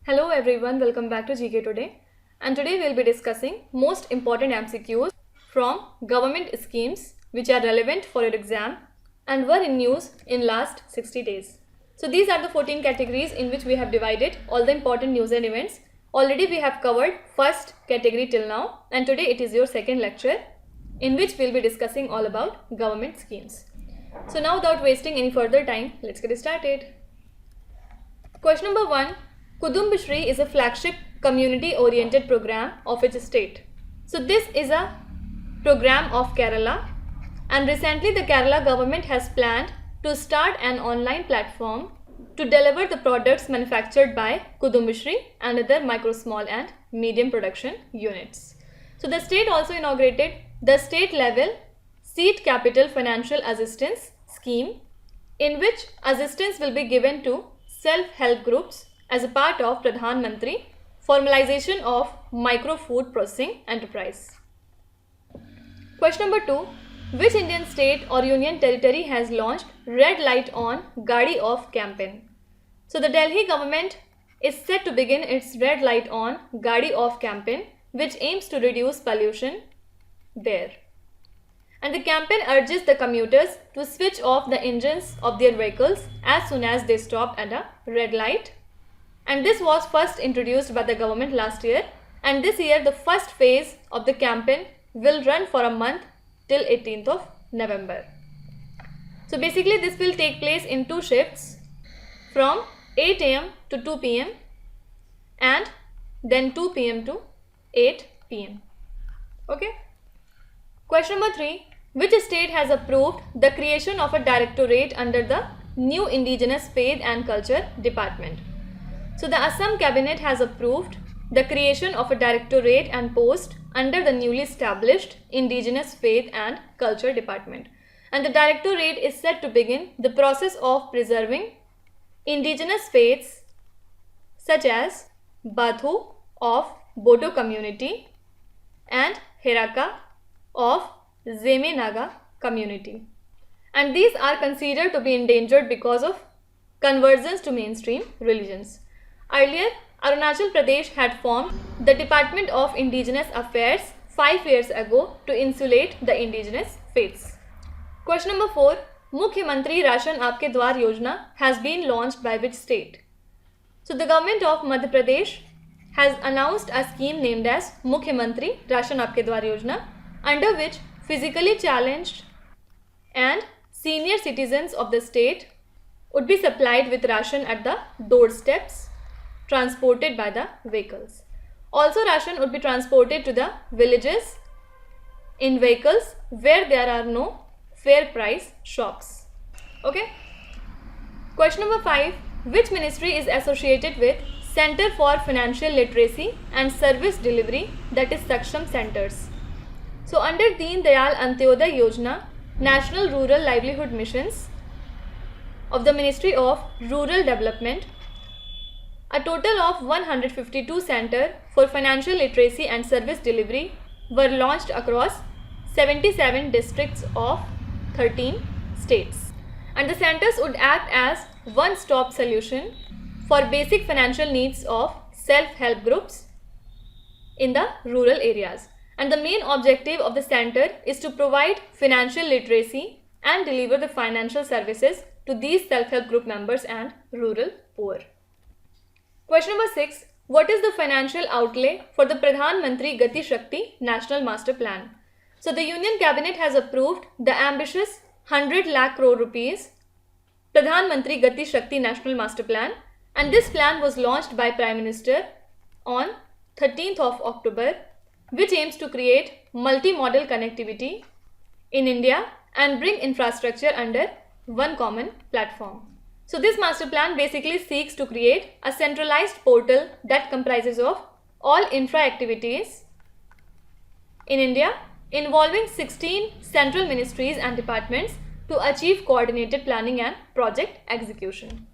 Hello everyone, welcome back to GK Today. And today we'll be discussing most important MCQs from government schemes which are relevant for your exam and were in news in last 60 days. So these are the 14 categories in which we have divided all the important news and events. Already we have covered first category till now, and today it is your second lecture in which we'll be discussing all about government schemes. So now without wasting any further time, let's get started. Question number 1. Kudumbashree is a flagship community-oriented program of its state. So this is a program of Kerala, and recently the Kerala government has planned to start an online platform to deliver the products manufactured by Kudumbashree and other micro, small and medium production units. So the state also inaugurated the state level seed capital financial assistance scheme, in which assistance will be given to self-help groups as a part of Pradhan Mantri formalization of micro food processing enterprise. Question number 2. Which Indian state or union territory has launched Red Light on Gadi Off campaign? So the Delhi government is set to begin its Red Light on Gadi Off campaign, which aims to reduce pollution there. And the campaign urges the commuters to switch off the engines of their vehicles as soon as they stop at a red light. And this was first introduced by the government last year, and this year the first phase of the campaign will run for a month till 18th of November. So basically this will take place in two shifts from 8 am to 2 pm and then 2 pm to 8 pm. Okay. Question number 3. Which state has approved the creation of a directorate under the new Indigenous Faith and Culture Department? So the Assam cabinet has approved the creation of a directorate and post under the newly established Indigenous Faith and Culture Department. And the directorate is set to begin the process of preserving indigenous faiths such as Bathu of Bodo community and Heraka of Zeme Naga community. And these are considered to be endangered because of conversions to mainstream religions. Earlier, Arunachal Pradesh had formed the Department of Indigenous Affairs 5 years ago to insulate the indigenous faiths. Question number 4. Mukhyamantri Ration Aapke Dwar Yojana has been launched by which state? So the government of Madhya Pradesh has announced a scheme named as Mukhyamantri Ration Aapke Dwar Yojana, under which physically challenged and senior citizens of the state would be supplied with ration at the doorsteps, transported by the vehicles. Also, ration would be transported to the villages in vehicles where there are no fair price shops. Okay. Question number 5. Which ministry is associated with Center for Financial Literacy and Service Delivery, that is Saksham Centers? So under Deen Dayal Antyodaya Yojana, National Rural Livelihood Missions of the Ministry of Rural Development, a total of 152 centers for financial literacy and service delivery were launched across 77 districts of 13 states. And the centers would act as one-stop solution for basic financial needs of self-help groups in the rural areas. And the main objective of the center is to provide financial literacy and deliver the financial services to these self-help group members and rural poor. Question number 6. What is the financial outlay for the Pradhan Mantri Gati Shakti National Master Plan? So the Union Cabinet has approved the ambitious 100 lakh crore rupees Pradhan Mantri Gati Shakti National Master Plan, and this plan was launched by Prime Minister on 13th of October, which aims to create multi-modal connectivity in India and bring infrastructure under one common platform. So this master plan basically seeks to create a centralized portal that comprises of all infra activities in India involving 16 central ministries and departments to achieve coordinated planning and project execution.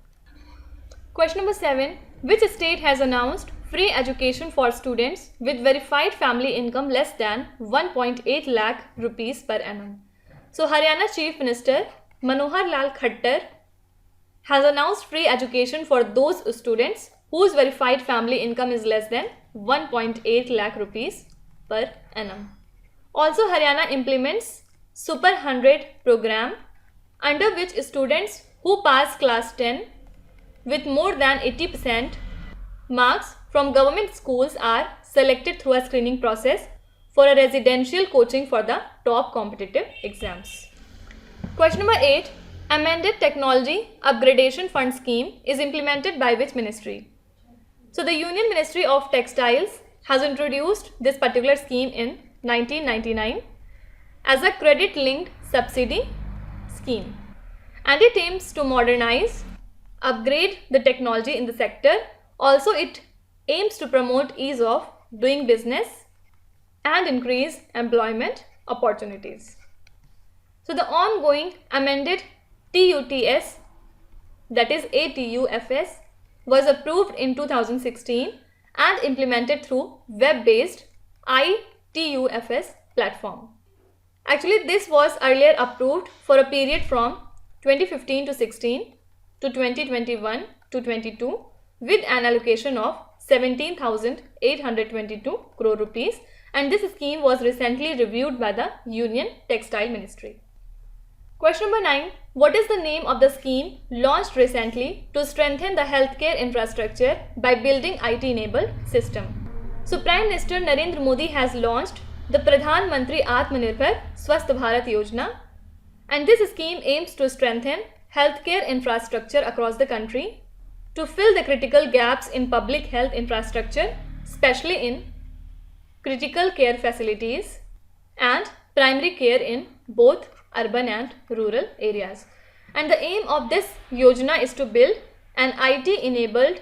Question number 7. Which state has announced free education for students with verified family income less than 1.8 lakh rupees per annum? So Haryana Chief Minister Manohar Lal Khattar has announced free education for those students whose verified family income is less than 1.8 lakh rupees per annum. Also, Haryana implements Super 100 program, under which students who pass class 10 with more than 80% marks from government schools are selected through a screening process for a residential coaching for the top competitive exams. Question number 8. Amended Technology Upgradation Fund Scheme is implemented by which ministry? So the Union Ministry of Textiles has introduced this particular scheme in 1999 as a credit-linked subsidy scheme, and it aims to modernize, upgrade the technology in the sector. Also, it aims to promote ease of doing business and increase employment opportunities. So the ongoing amended TUTS, that is ATUFS, was approved in 2016 and implemented through web-based ITUFS platform. Actually, this was earlier approved for a period from 2015 to 16 to 2021 to 22 with an allocation of 17,822 crore rupees, and this scheme was recently reviewed by the Union Textile Ministry. Question number 9. What is the name of the scheme launched recently to strengthen the healthcare infrastructure by building IT-enabled system? So Prime Minister Narendra Modi has launched the Pradhan Mantri Atmanirbhar Swasth Bharat Yojana, and this scheme aims to strengthen healthcare infrastructure across the country to fill the critical gaps in public health infrastructure, especially in critical care facilities and primary care in both urban and rural areas. And the aim of this Yojana is to build an IT-enabled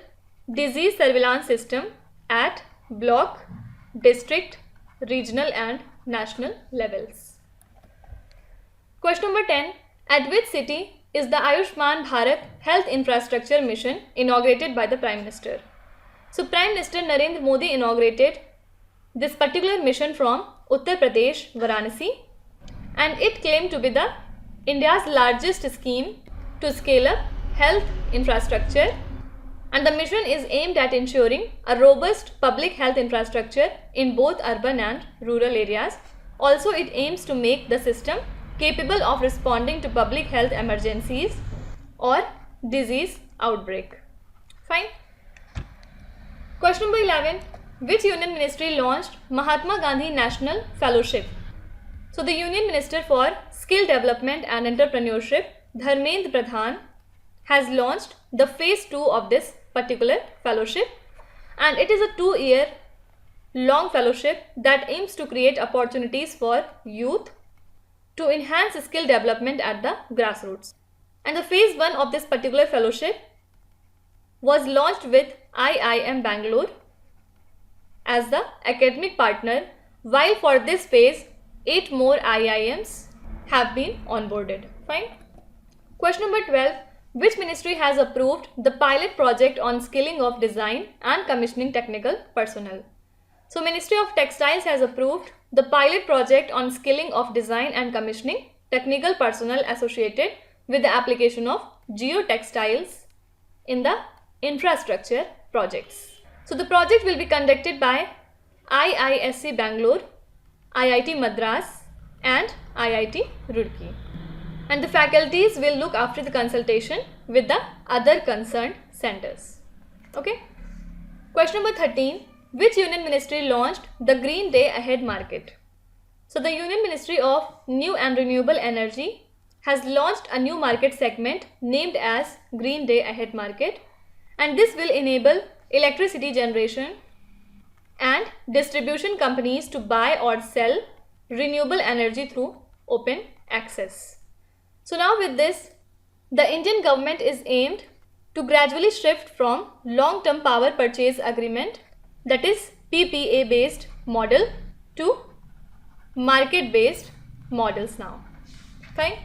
disease surveillance system at block, district, regional and national levels. Question number 10. At which city is the Ayushman Bharat Health Infrastructure Mission inaugurated by the Prime Minister? So Prime Minister Narendra Modi inaugurated this particular mission from Uttar Pradesh, Varanasi, and it claimed to be the India's largest scheme to scale up health infrastructure, and the mission is aimed at ensuring a robust public health infrastructure in both urban and rural areas. Also, it aims to make the system capable of responding to public health emergencies or disease outbreak. Fine. Question number 11. Which Union Ministry launched Mahatma Gandhi National Fellowship? So the Union Minister for Skill Development and Entrepreneurship, Dharmendra Pradhan, has launched the phase 2 of this particular fellowship, and it is a 2-year long fellowship that aims to create opportunities for youth to enhance skill development at the grassroots. And the phase 1 of this particular fellowship was launched with IIM Bangalore as the academic partner, while for this phase 8 more IIMs have been onboarded. Fine. Question number 12. Which ministry has approved the pilot project on skilling of design and commissioning technical personnel? So Ministry of Textiles has approved the pilot project on skilling of design and commissioning technical personnel associated with the application of geotextiles in the infrastructure projects. So the project will be conducted by IISc Bangalore, IIT Madras and IIT Roorkee, and the faculties will look after the consultation with the other concerned centers. Okay. Question number 13. Which Union Ministry launched the Green Day Ahead Market? So the Union Ministry of New and Renewable Energy has launched a new market segment named as Green Day Ahead Market, and this will enable electricity generation and distribution companies to buy or sell renewable energy through open access. So now with this, the Indian government is aimed to gradually shift from long-term power purchase agreement, that is PPA based model, to market based models now. Fine.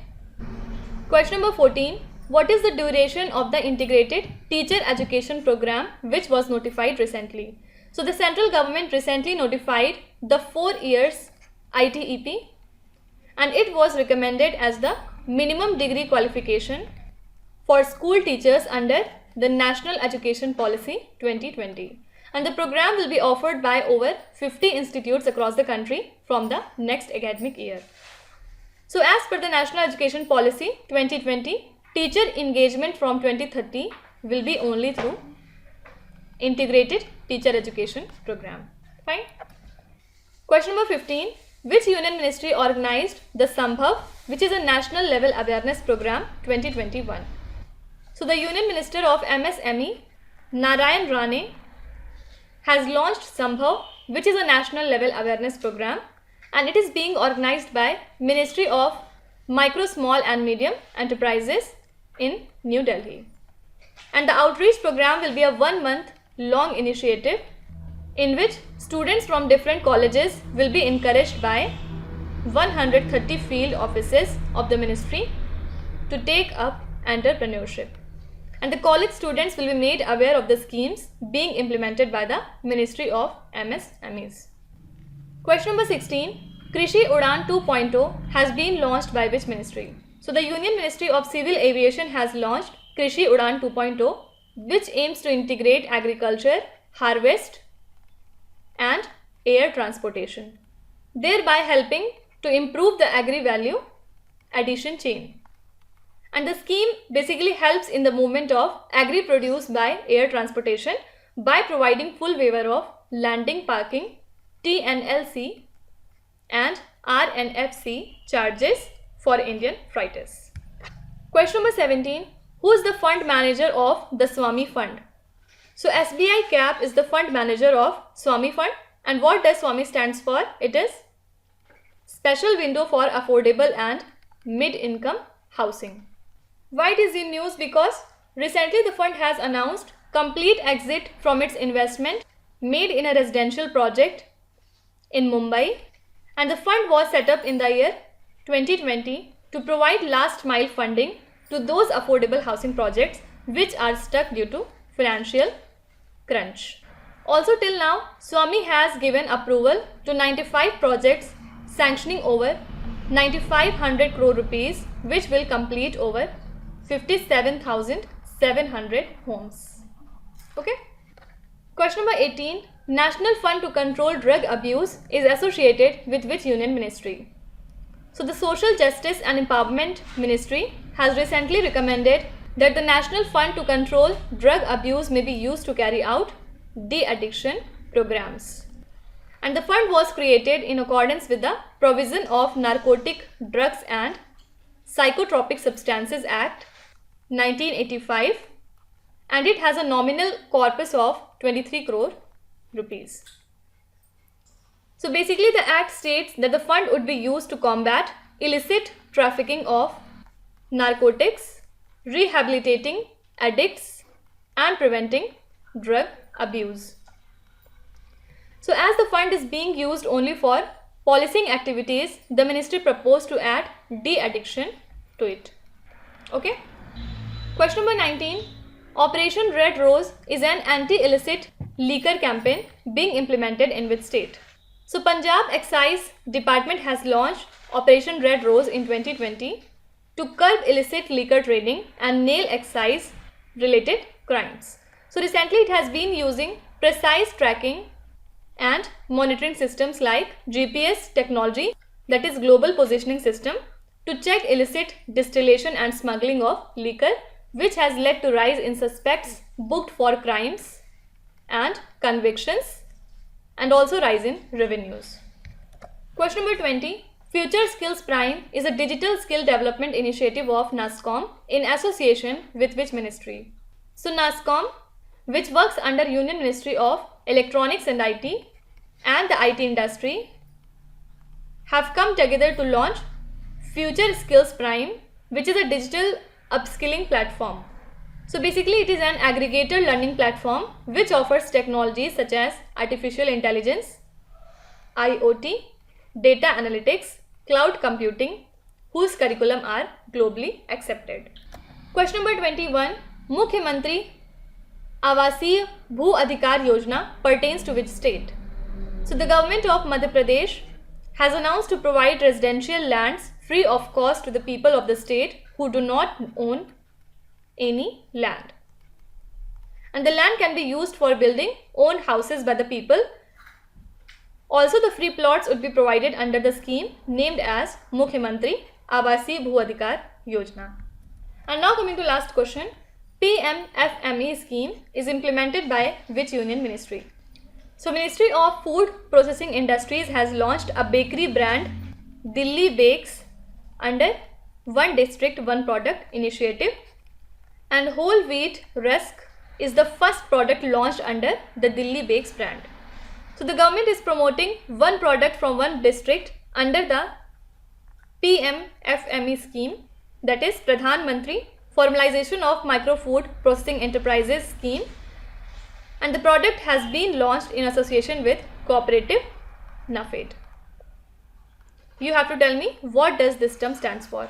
Question number 14. What is the duration of the integrated teacher education program which was notified recently? So the central government recently notified the 4 years ITEP, and it was recommended as the minimum degree qualification for school teachers under the National Education Policy 2020. And the program will be offered by over 50 institutes across the country from the next academic year. So as per the National Education Policy 2020, teacher engagement from 2030 will be only through integrated teacher education program. Fine. Question number 15. Which union ministry organized the Sambhav, which is a national level awareness program 2021? So the Union Minister of MSME, Narayan Rane, has launched Sambhav, which is a national level awareness program, and it is being organized by Ministry of Micro, Small and Medium Enterprises in New Delhi. And the outreach program will be a 1-month long initiative in which students from different colleges will be encouraged by 130 field offices of the ministry to take up entrepreneurship. And the college students will be made aware of the schemes being implemented by the Ministry of MSMEs. Question number 16. Krishi Udan 2.0 has been launched by which ministry? So the Union Ministry of Civil Aviation has launched Krishi Udan 2.0, which aims to integrate agriculture, harvest and air transportation, thereby helping to improve the agri-value addition chain. And the scheme basically helps in the movement of agri-produce by air transportation by providing full waiver of landing, parking, TNLC and RNFC charges for Indian freighters. Question number 17. Who is the fund manager of the Swami Fund? So SBI CAP is the fund manager of Swami Fund, and what does Swami stands for? It is Special Window for Affordable and Mid-Income Housing. Why it is in news? Because recently the fund has announced complete exit from its investment made in a residential project in Mumbai, and the fund was set up in the year 2020 to provide last mile funding to those affordable housing projects which are stuck due to financial crunch. Also till now, Swami has given approval to 95 projects sanctioning over 9,500 crore rupees, which will complete over 57,700 homes. Okay. Question number 18. National Fund to Control Drug Abuse is associated with which union ministry? So the Social Justice and Empowerment Ministry has recently recommended that the National Fund to Control Drug Abuse may be used to carry out de-addiction programs. And the fund was created in accordance with the provision of Narcotic Drugs and Psychotropic Substances Act 1985, and it has a nominal corpus of 23 crore rupees. So basically the act states that the fund would be used to combat illicit trafficking of narcotics, rehabilitating addicts and preventing drug abuse. So as the fund is being used only for policing activities, the ministry proposed to add de-addiction to it. Okay. Question number 19. Operation Red Rose is an anti-illicit liquor campaign being implemented in which state? So Punjab Excise Department has launched Operation Red Rose in 2020 to curb illicit liquor trading and nail excise related crimes. So recently it has been using precise tracking and monitoring systems like GPS technology, that is Global Positioning System, to check illicit distillation and smuggling of liquor, which has led to rise in suspects booked for crimes and convictions, and also rise in revenues. Question number 20. Future Skills Prime is a digital skill development initiative of NASSCOM in association with which ministry? So NASSCOM, which works under Union Ministry of Electronics and IT and the IT industry, have come together to launch Future Skills Prime, which is a digital upskilling platform. So basically it is an aggregator learning platform which offers technologies such as artificial intelligence, IoT, data analytics, cloud computing, whose curriculum are globally accepted. Question number 21. Mukhyamantri Avasiya Bhu Adhikar Yojana pertains to which state? So the government of Madhya Pradesh has announced to provide residential lands free of cost to the people of the state who do not own any land. and the land can be used for building own houses by the people. Also, the free plots would be provided under the scheme named as Mukhyamantri Avasi Bhu Adhikar Yojana. And now coming to last question, PMFME scheme is implemented by which union ministry? So Ministry of Food Processing Industries has launched a bakery brand, Delhi Bakes, under One District One Product initiative, and whole wheat rusk is the first product launched under the Delhi Bakes brand. So the government is promoting one product from one district under the PMFME scheme, that is Pradhan Mantri Formalization of Micro Food Processing Enterprises scheme, and the product has been launched in association with cooperative NAFED. You have to tell me what does this term stands for.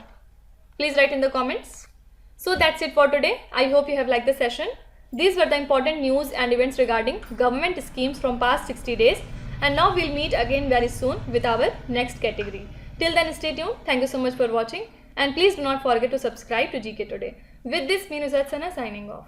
Please write in the comments. So that's it for today. I hope you have liked the session. These were the important news and events regarding government schemes from past 60 days, and now we'll meet again very soon with our next category. Till then, stay tuned. Thank you so much for watching, and please do not forget to subscribe to GK Today. With this, me Nusrat Sana signing off.